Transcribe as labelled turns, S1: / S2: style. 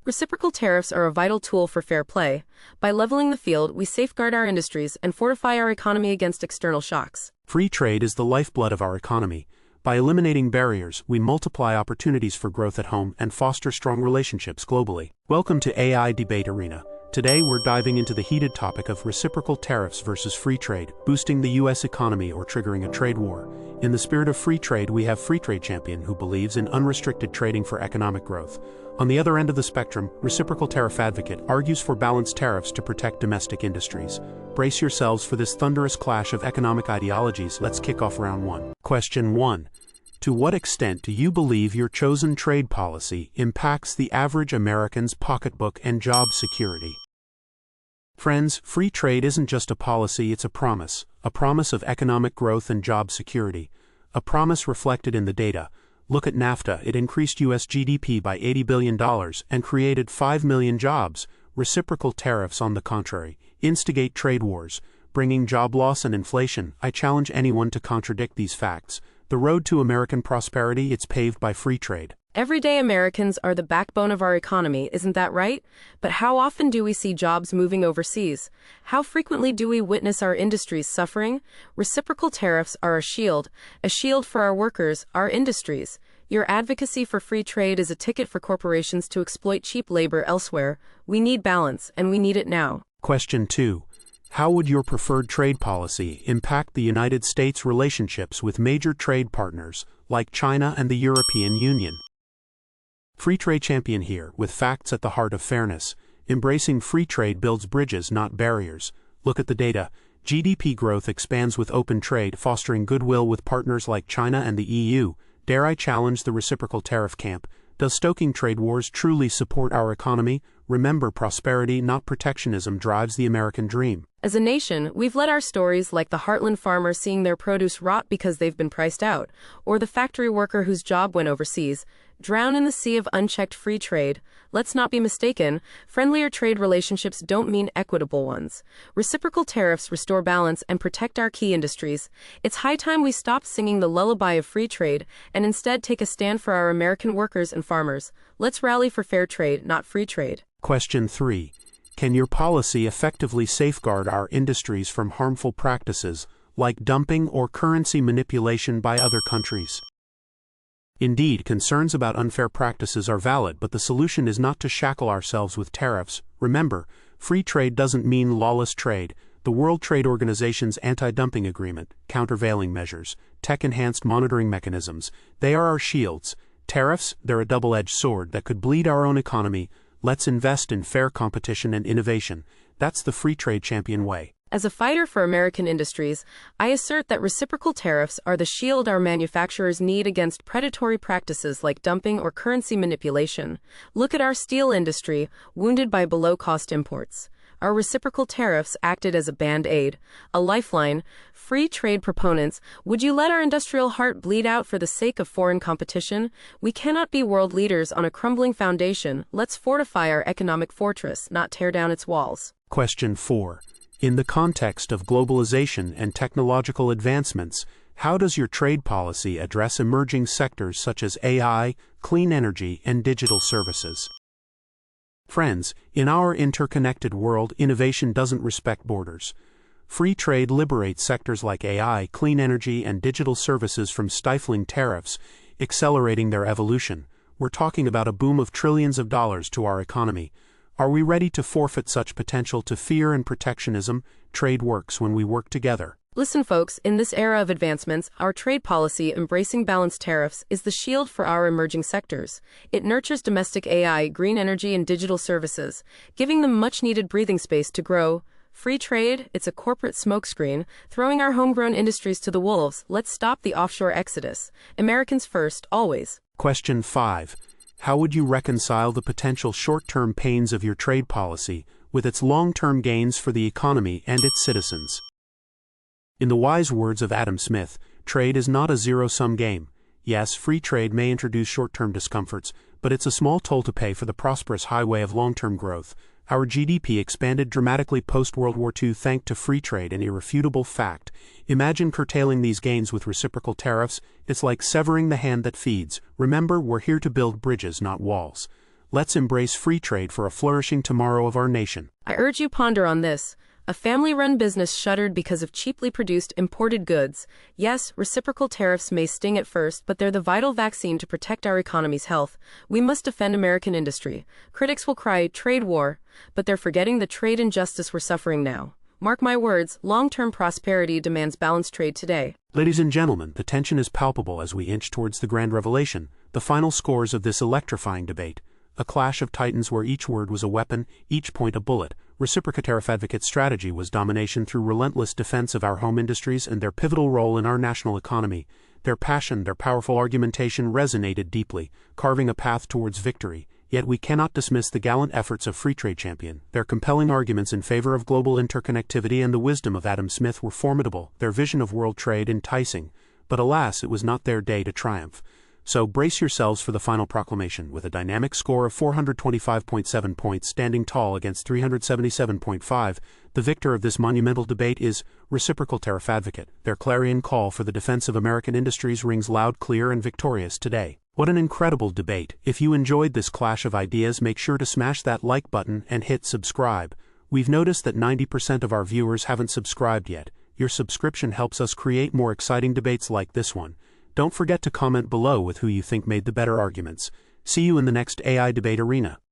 S1: Reciprocal tariffs are a vital tool for fair play. By leveling the field, we safeguard our industries and fortify our economy against external shocks.
S2: Free trade is the lifeblood of our economy. By eliminating barriers, we multiply opportunities for growth at home and foster strong relationships globally. Welcome to AI Debate Arena. Today we're diving into the heated topic of reciprocal tariffs versus free trade, boosting the U.S. economy or triggering a trade war. In the spirit of free trade, we have Free Trade Champion who believes in unrestricted trading for economic growth. On the other end of the spectrum, Reciprocal Tariff Advocate argues for balanced tariffs to protect domestic industries. Brace yourselves for this thunderous clash of economic ideologies. Let's kick off round one. Question 1. To what extent do you believe your chosen trade policy impacts the average American's pocketbook and job security? Friends, free trade isn't just a policy, it's a promise of economic growth and job security, a promise reflected in the data. Look at NAFTA, it increased U.S. GDP by $80 billion and created 5 million jobs. Reciprocal tariffs, on the contrary, instigate trade wars, bringing job loss and inflation. I challenge anyone to contradict these facts. The road to American prosperity, it's paved by free trade.
S1: Everyday Americans are the backbone of our economy, isn't that right? But how often do we see jobs moving overseas? How frequently do we witness our industries suffering? Reciprocal tariffs are a shield for our workers, our industries. Your advocacy for free trade is a ticket for corporations to exploit cheap labor elsewhere. We need balance, and we need it now.
S2: Question 2. How would your preferred trade policy impact the United States' relationships with major trade partners like China and the European Union? Free Trade Champion here, with facts at the heart of fairness. Embracing free trade builds bridges, not barriers. Look at the data. GDP growth expands with open trade, fostering goodwill with partners like China and the EU. Dare I challenge the reciprocal tariff camp? Does stoking trade wars truly support our economy? Remember, prosperity, not protectionism, drives the American dream.
S1: As a nation, we've let our stories like the Heartland farmer seeing their produce rot because they've been priced out, or the factory worker whose job went overseas, drown in the sea of unchecked free trade. Let's not be mistaken, friendlier trade relationships don't mean equitable ones. Reciprocal tariffs restore balance and protect our key industries. It's high time we stop singing the lullaby of free trade and instead take a stand for our American workers and farmers. Let's rally for fair trade, not free trade.
S2: Question 3. Can your policy effectively safeguard our industries from harmful practices like dumping or currency manipulation by other countries? Indeed, concerns about unfair practices are valid, but the solution is not to shackle ourselves with tariffs. Remember, free trade doesn't mean lawless trade. The World Trade Organization's anti-dumping agreement, countervailing measures, tech-enhanced monitoring mechanisms, they are our shields. Tariffs, they're a double-edged sword that could bleed our own economy. Let's invest in fair competition and innovation. That's the Free Trade Champion way.
S1: As a fighter for American industries, I assert that reciprocal tariffs are the shield our manufacturers need against predatory practices like dumping or currency manipulation. Look at our steel industry, wounded by below-cost imports. Our reciprocal tariffs acted as a band-aid, a lifeline. Free trade proponents, would you let our industrial heart bleed out for the sake of foreign competition? We cannot be world leaders on a crumbling foundation. Let's fortify our economic fortress, not tear down its walls.
S2: Question 4. In the context of globalization and technological advancements, how does your trade policy address emerging sectors such as AI, clean energy, and digital services? Friends, in our interconnected world, innovation doesn't respect borders. Free trade liberates sectors like AI, clean energy, and digital services from stifling tariffs, accelerating their evolution. We're talking about a boom of trillions of dollars to our economy. Are we ready to forfeit such potential to fear and protectionism? Trade works when we work together.
S1: Listen, folks, in this era of advancements, our trade policy, embracing balanced tariffs, is the shield for our emerging sectors. It nurtures domestic AI, green energy, and digital services, giving them much-needed breathing space to grow. Free trade, it's a corporate smokescreen, throwing our homegrown industries to the wolves. Let's stop the offshore exodus. Americans first, always.
S2: Question 5. How would you reconcile the potential short-term pains of your trade policy with its long-term gains for the economy and its citizens? In the wise words of Adam Smith, trade is not a zero-sum game. Yes, free trade may introduce short-term discomforts, but it's a small toll to pay for the prosperous highway of long-term growth. Our GDP expanded dramatically post-World War II thanks to free trade, an irrefutable fact. Imagine curtailing these gains with reciprocal tariffs. It's like severing the hand that feeds. Remember, we're here to build bridges, not walls. Let's embrace free trade for a flourishing tomorrow of our nation.
S1: I urge you ponder on this. A family-run business shuttered because of cheaply produced imported goods. Yes, reciprocal tariffs may sting at first, but they're the vital vaccine to protect our economy's health. We must defend American industry. Critics will cry, trade war, but they're forgetting the trade injustice we're suffering now. Mark my words, long-term prosperity demands balanced trade today.
S2: Ladies and gentlemen, the tension is palpable as we inch towards the grand revelation, the final scores of this electrifying debate. A clash of titans where each word was a weapon, each point a bullet. Reciprocal tariff advocates' strategy was domination through relentless defense of our home industries and their pivotal role in our national economy. Their passion, their powerful argumentation resonated deeply, carving a path towards victory. Yet we cannot dismiss the gallant efforts of Free Trade Champion. Their compelling arguments in favor of global interconnectivity and the wisdom of Adam Smith were formidable, their vision of world trade enticing. But alas, it was not their day to triumph. So brace yourselves for the final proclamation, with a dynamic score of 425.7 points standing tall against 377.5. The victor of this monumental debate is Reciprocal Tariff Advocate. Their clarion call for the defense of American industries rings loud, clear, and victorious today. What an incredible debate. If you enjoyed this clash of ideas, make sure to smash that like button and hit subscribe. We've noticed that 90% of our viewers haven't subscribed yet. Your subscription helps us create more exciting debates like this one. Don't forget to comment below with who you think made the better arguments. See you in the next AI debate arena.